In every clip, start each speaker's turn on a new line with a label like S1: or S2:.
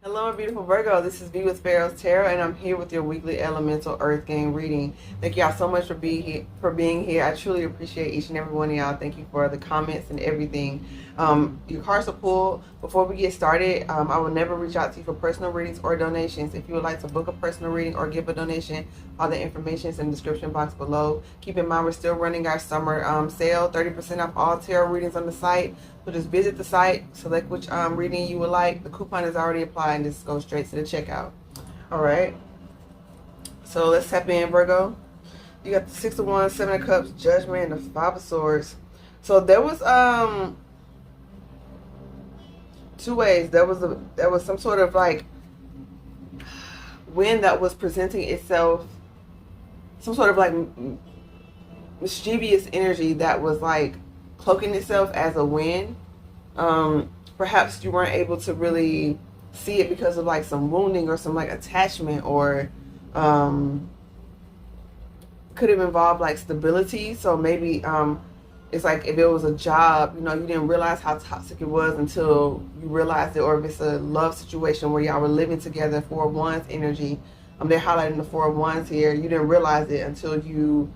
S1: Hello, my beautiful Virgo. This is V with Pharaohs Tarot, and I'm here with your weekly elemental earth game reading. Thank y'all so much for being here. I truly appreciate each and every one of y'all. Thank you for the comments and everything. Your cards are pulled. Before we get started, I will never reach out to you for personal readings or donations. If you would like to book a personal reading or give a donation, all the information is in the description box below. Keep in mind, we're still running our summer sale, 30% off all tarot readings on the site. So just visit the site, select which reading you would like. The coupon is already applied, and just go straight to the checkout. All right. So let's tap in, Virgo. You got the Six of Wands, Seven of Cups, Judgment, and the Five of Swords. So there was two ways. There was some sort of like wind that was presenting itself, some sort of like mischievous energy that was like cloaking itself as a wind. Perhaps you weren't able to really see it because of like some wounding or some like attachment, or could have involved like stability. So maybe it's like if it was a job, you didn't realize how toxic it was until you realized it. Or if it's a love situation where y'all were living together, Four of Wands energy, they're highlighting the Four of Wands here. You didn't realize it until you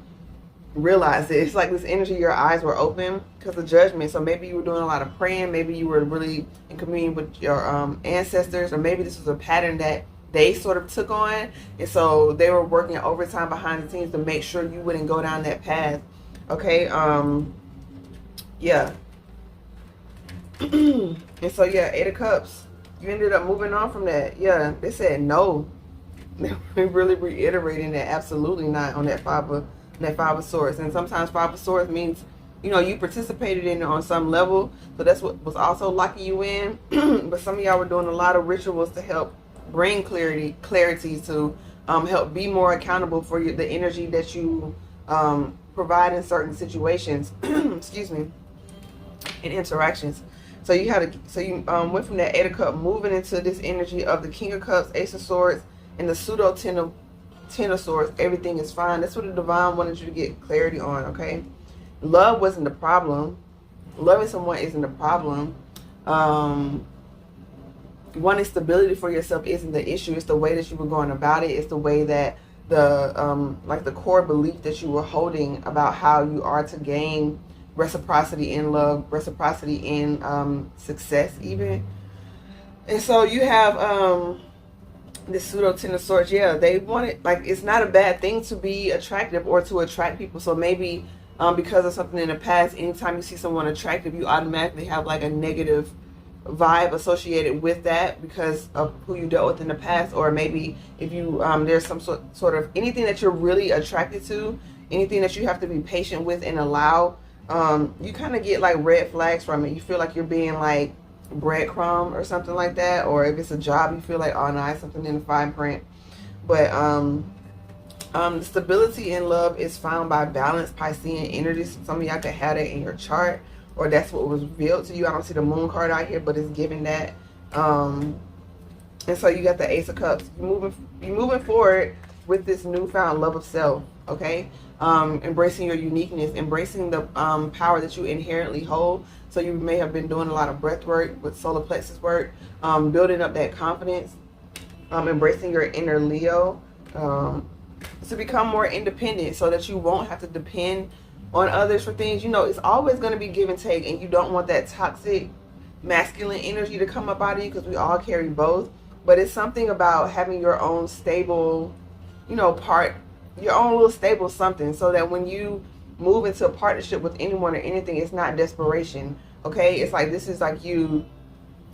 S1: realized it. It's like this energy, your eyes were open because of Judgment. So maybe you were doing a lot of praying, maybe you were really in communion with your ancestors, or maybe this was a pattern that they sort of took on, and so they were working overtime behind the scenes to make sure you wouldn't go down that path. Okay. Yeah. And so yeah, Eight of Cups, you ended up moving on from that. Yeah, they said no. They're really reiterating that absolutely not on that Five of Swords. And sometimes Five of Swords means, you participated in it on some level. So that's what was also locking you in. But some of y'all were doing a lot of rituals to help bring clarity to help be more accountable for the energy that you provide in certain situations. Excuse me. In interactions. So you went from that Eight of Cups moving into this energy of the King of Cups, Ace of Swords, and the pseudo Ten of Swords. Everything is fine. That's what the divine wanted you to get clarity on. Okay, love wasn't the problem. Loving someone isn't the problem. Wanting stability for yourself isn't the issue. It's the way that you were going about it. It's the way that the core belief that you were holding about how you are to gain reciprocity in love, reciprocity in success even. And so you have this pseudo Ten of Swords. Yeah, they wanted, like, it's not a bad thing to be attractive or to attract people. So maybe because of something in the past, anytime you see someone attractive, you automatically have like a negative vibe associated with that because of who you dealt with in the past. Or maybe if you there's some sort of anything that you're really attracted to, anything that you have to be patient with and allow, you kind of get like red flags from it. You feel like you're being like breadcrumb or something like that. Or if it's a job, you feel like, oh no, it's something in the fine print. But the stability in love is found by balanced Piscean energies. Some of y'all could have that in your chart, or that's what was revealed to you. I don't see the moon card out here, but it's giving that. And so you got the Ace of Cups. You're moving forward with this newfound love of self. Okay, embracing your uniqueness, embracing the power that you inherently hold. So you may have been doing a lot of breath work with solar plexus work, building up that confidence, embracing your inner Leo, to become more independent so that you won't have to depend on others for things. It's always going to be give and take, and you don't want that toxic masculine energy to come up out of you, because we all carry both. But it's something about having your own stable, your own little stable something, so that when you move into a partnership with anyone or anything, it's not desperation. Okay, it's like, this is like you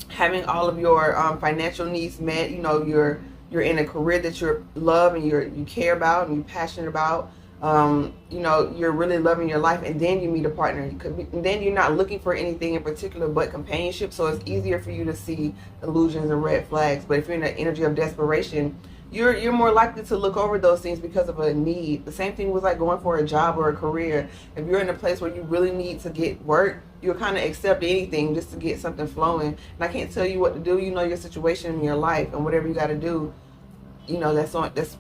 S1: having all of your financial needs met. You're in a career that you love and you care about and you're passionate about. You're really loving your life, and then you meet a partner. And then you're not looking for anything in particular but companionship, so it's easier for you to see illusions and red flags. But if you're in the energy of desperation, you're more likely to look over those things because of a need. The same thing was like going for a job or a career. If you're in a place where you really need to get work, you'll kind of accept anything just to get something flowing. And I can't tell you what to do. Your situation in your life, and whatever you got to do, that's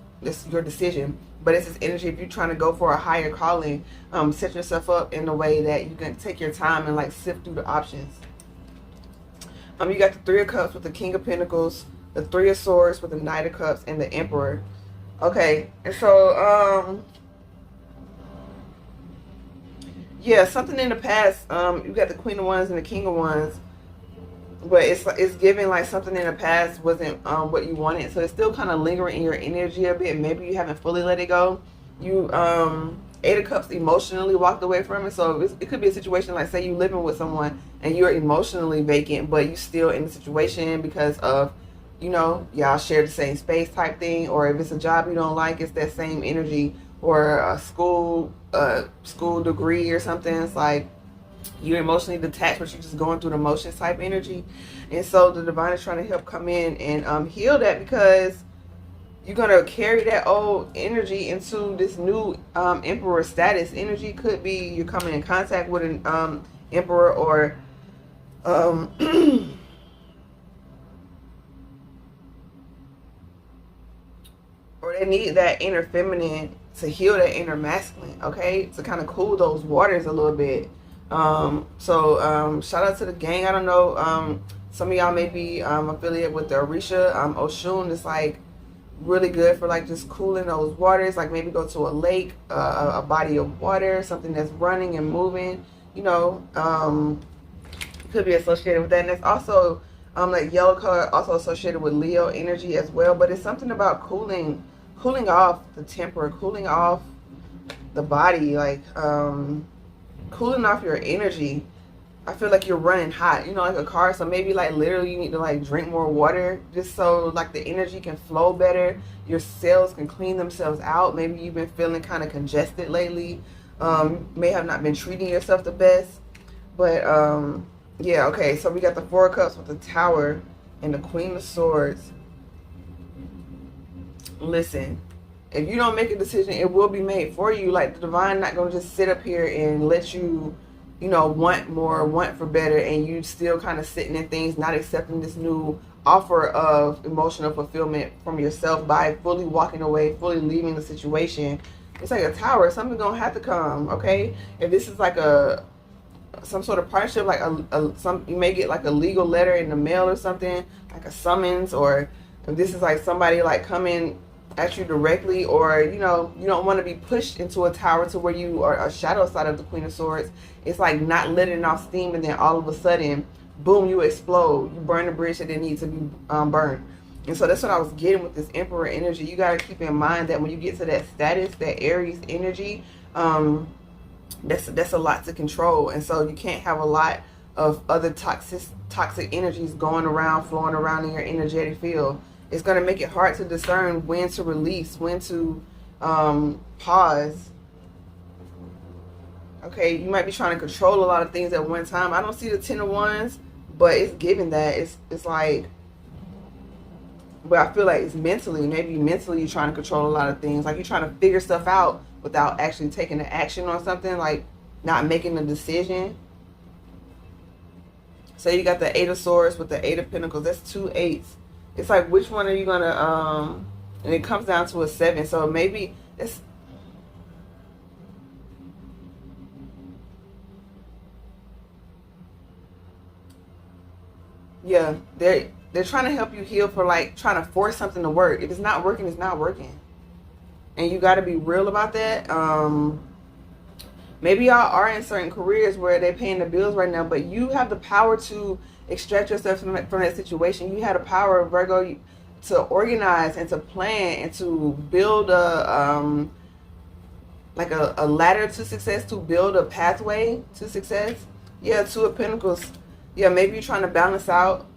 S1: your decision. But it's this energy, if you're trying to go for a higher calling, set yourself up in a way that you can take your time and like sift through the options. You got the Three of Cups with the King of Pentacles, the Three of Swords with the Knight of Cups and the Emperor. Okay, and so yeah, something in the past, you got the Queen of Wands and the King of Wands, but it's giving like something in the past wasn't what you wanted, so it's still kind of lingering in your energy a bit. Maybe you haven't fully let it go. You Eight of Cups emotionally walked away from it, so it could be a situation like, say you living with someone and you're emotionally vacant, but you still in the situation because of, you know, y'all share the same space type thing, or if it's a job you don't like, it's that same energy, or a school degree or something. It's like you're emotionally detached, but you're just going through the motions type energy. And so the divine is trying to help come in and heal that, because you're going to carry that old energy into this new emperor status. Energy could be you're coming in contact with an emperor, or or they need that inner feminine to heal that inner masculine, okay, to kind of cool those waters a little bit. Shout out to the gang. I don't know, some of y'all may be affiliated with the Orisha. Oshun is like really good for like just cooling those waters, like maybe go to a lake, a body of water, something that's running and moving, you know. Could be associated with that. And it's also like yellow color, also associated with Leo energy as well. But it's something about cooling off the temper, cooling off the body, like cooling off your energy. I feel like you're running hot, you know, like a car. So maybe like literally you need to like drink more water, just so like the energy can flow better, your cells can clean themselves out. Maybe you've been feeling kind of congested lately, may have not been treating yourself the best. But yeah, okay, so we got the Four of Cups with the Tower and the Queen of Swords. Listen, if you don't make a decision, it will be made for you. Like, the divine not going to just sit up here and let you, you know, want more, want for better, and you still kind of sitting in things, not accepting this new offer of emotional fulfillment from yourself by fully walking away, fully leaving the situation. It's like a tower. Something's going to have to come, okay? If this is like some sort of partnership, like you may get like a legal letter in the mail or something, like a summons, or if this is like somebody like coming at you directly, or you know, you don't want to be pushed into a tower to where you are a shadow side of the Queen of Swords. It's like not letting off steam, and then all of a sudden, boom, you explode. You burn the bridge that didn't need to be burned. And so that's what I was getting with this Emperor energy. You got to keep in mind that when you get to that status, that Aries energy, that's a lot to control. And so you can't have a lot of other toxic energies going around, flowing around in your energetic field. It's going to make it hard to discern when to release, when to pause. Okay, you might be trying to control a lot of things at one time. I don't see the Ten of Wands, but it's given that it's like, but I feel like it's mentally, maybe mentally you're trying to control a lot of things. Like you're trying to figure stuff out without actually taking the action on something, like not making a decision. So you got the Eight of Swords with the Eight of Pentacles. That's 2 8s. It's like, which one are you gonna and it comes down to a 7. So maybe it's, yeah, they're trying to help you heal for like trying to force something to work. If it's not working, it's not working. And you got to be real about that. Maybe y'all are in certain careers where they're paying the bills right now, but you have the power to extract yourself from that situation. You have the power, Virgo, to organize and to plan and to build a ladder to success, to build a pathway to success. Yeah, 2 of Pentacles. Yeah, maybe you're trying to balance out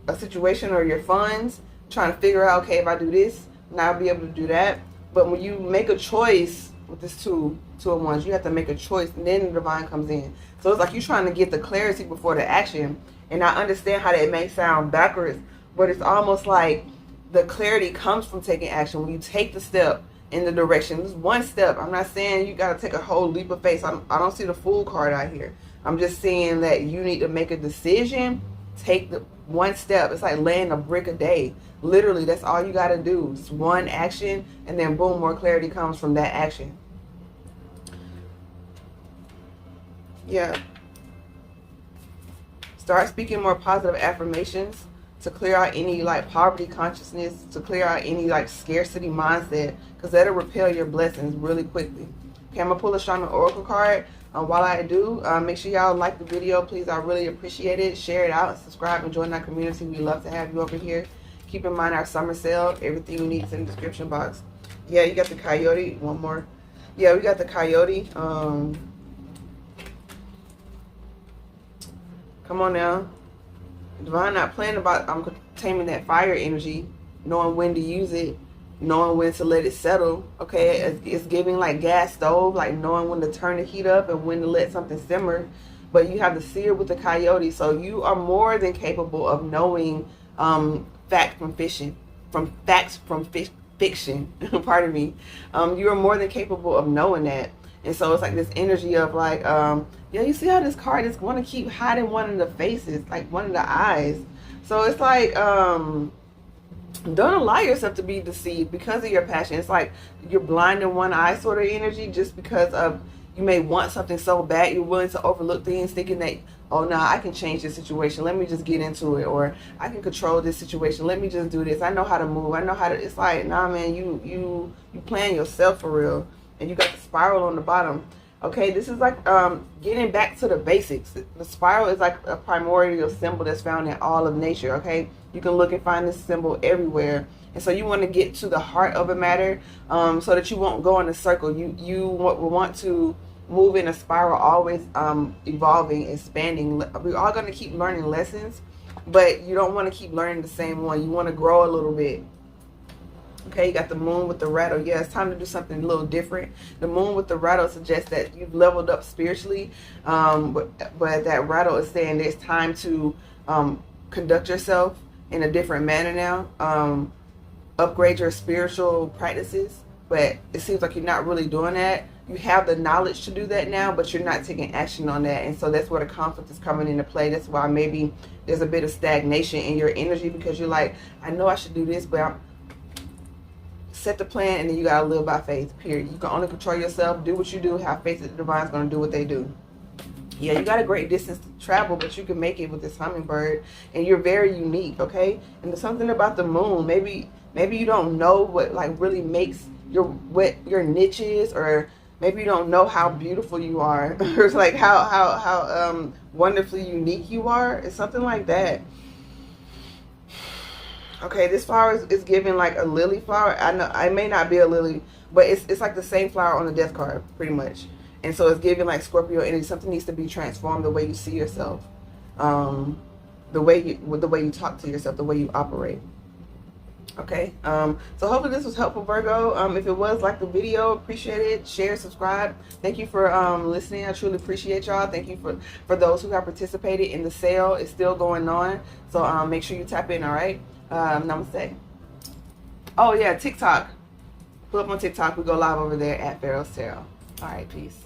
S1: a situation or your funds, trying to figure out, okay, if I do this, now I'll be able to do that. But when you make a choice with this two of Wands, you have to make a choice, and then the divine comes in. So it's like you're trying to get the clarity before the action. And I understand how that may sound backwards, but it's almost like the clarity comes from taking action. When you take the step in the direction, this is one step. I'm not saying you got to take a whole leap of faith. I don't see the Fool card out here. I'm just saying that you need to make a decision, take the one step. It's like laying a brick a day. Literally, that's all you got to do. Just one action, and then boom, more clarity comes from that action. Yeah. Start speaking more positive affirmations to clear out any like poverty consciousness, to clear out any like scarcity mindset, because that'll repel your blessings really quickly. Okay, I'm gonna pull a Shaman Oracle card. While I do, make sure y'all like the video, please. I really appreciate it. Share it out, subscribe, and join our community. We love to have you over here. Keep in mind our summer sale. Everything you need is in the description box. Yeah, you got the coyote. One more. Yeah, we got the coyote. Come on now. Divine not playing about taming that fire energy, knowing when to use it, knowing when to let it settle. Okay, it's giving like gas stove, like knowing when to turn the heat up and when to let something simmer. But you have the seer with the coyote, so you are more than capable of knowing facts from fiction. Pardon me. You are more than capable of knowing that. And so it's like this energy of like, yeah, you see how this card is want to keep hiding one of the faces, like one of the eyes. So it's like, don't allow yourself to be deceived because of your passion. It's like you're blind in one eye sort of energy, just because of you may want something so bad, you're willing to overlook things, thinking that, oh, no, I can change this situation. Let me just get into it. Or I can control this situation. Let me just do this. I know how to move. I know how to, it's like, nah, man, you playing yourself for real. And you got the spiral on the bottom. Okay, this is like getting back to the basics. The spiral is like a primordial symbol that's found in all of nature. Okay, you can look and find this symbol everywhere. And so you want to get to the heart of a matter, so that you won't go in a circle. You want to move in a spiral, always evolving, expanding. We're all going to keep learning lessons, but you don't want to keep learning the same one. You want to grow a little bit. Okay, you got the moon with the rattle. Yeah, it's time to do something a little different. The moon with the rattle suggests that you've leveled up spiritually, but that rattle is saying there's time to conduct yourself in a different manner now, upgrade your spiritual practices. But it seems like you're not really doing that. You have the knowledge to do that now, but you're not taking action on that. And so that's where the conflict is coming into play. That's why maybe there's a bit of stagnation in your energy, because you're like, I know I should do this, but set the plan, and then you gotta live by faith, period. You can only control yourself, do what you do, have faith that the divine's gonna do what they do. Yeah, you got a great distance to travel, but you can make it with this hummingbird, and you're very unique. Okay, and there's something about the moon. Maybe you don't know what like really makes what your niche is, or maybe you don't know how beautiful you are, or it's like how wonderfully unique you are. It's something like that. Okay, this flower is giving like a lily flower. I know I may not be a lily, but it's like the same flower on the death card, pretty much. And so it's giving like Scorpio energy. Something needs to be transformed, the way you see yourself, the way you talk to yourself, the way you operate. Okay, so hopefully this was helpful, Virgo. If it was, like the video, appreciate it. Share, subscribe. Thank you for listening. I truly appreciate y'all. Thank you for those who have participated in the sale. It's still going on, so make sure you tap in. All right. Namaste. Oh yeah, TikTok. Pull up on TikTok. We go live over there at PharaohsTarot. All right, peace.